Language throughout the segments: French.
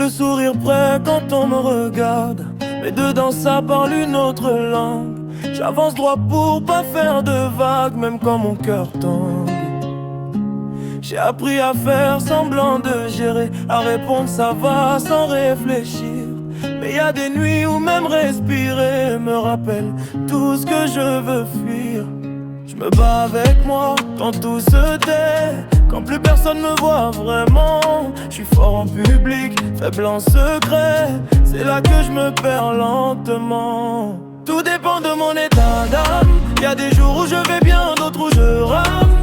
le sourire prêt quand on me regarde, mais dedans ça parle une autre langue. J'avance droit pour pas faire de vagues, même quand mon cœur tangue. J'ai appris à faire semblant de gérer, à répondre ça va sans réfléchir. Mais y a des nuits où même respirer me rappelle tout ce que je veux fuir. Je me bats avec moi quand tout se tait, quand plus personne me voit vraiment. Je suis fort en public, faible en secret. C'est là que je me perds lentement. Tout dépend de mon état d'âme. Y a des jours où je vais bien, d'autres où je rame.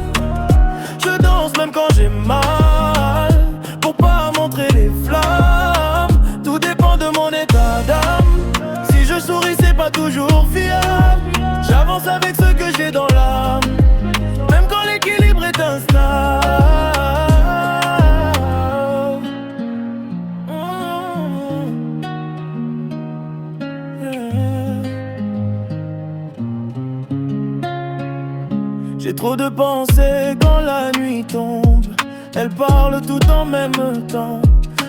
Je danse même quand j'ai mal, pour pas montrer les flammes. Tout dépend de mon état d'âme. Si je souris c'est pas toujours fiable. J'avance avec ce que j'ai dans l'âme, même quand l'équilibre est instable. J'ai trop de pensées quand la nuit tombe. Elles parlent tout en même temps.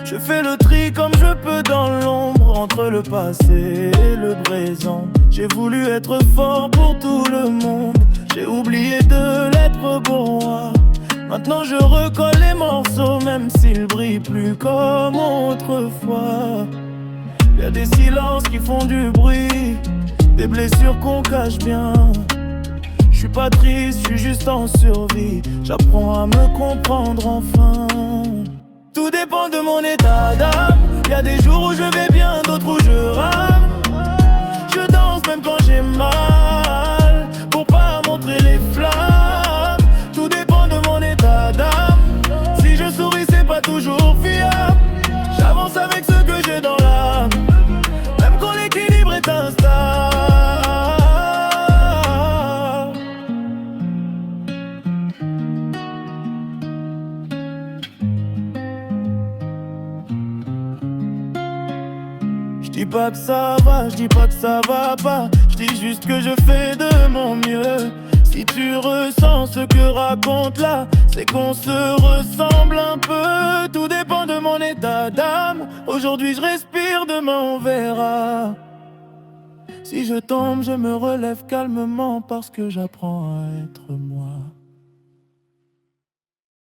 Je fais le tri comme je peux dans l'ombre, entre le passé et le présent. J'ai voulu être fort pour tout le monde, j'ai oublié de l'être pour moi. Maintenant je recolle les morceaux, même s'ils brillent plus comme autrefois. Y'a des silences qui font du bruit, des blessures qu'on cache bien. Je suis pas triste, je suis juste en survie. J'apprends à me comprendre enfin. Tout dépend de mon état d'âme. Y'a des jours où je vais bien, d'autres où je rame. Je danse même quand j'ai mal, pour pas montrer les flammes. Tout dépend de mon état d'âme. Si je souris c'est pas toujours fiable. J'avance avec ce que j'ai dans l'âme, même quand l'équilibre est instable. Je dis pas que ça va, je dis pas que ça va pas. Je dis juste que je fais de mon mieux. Si tu ressens ce que raconte là, c'est qu'on se ressemble un peu. Tout dépend de mon état d'âme. Aujourd'hui je respire, demain on verra. Si je tombe, je me relève calmement parce que j'apprends à être moi.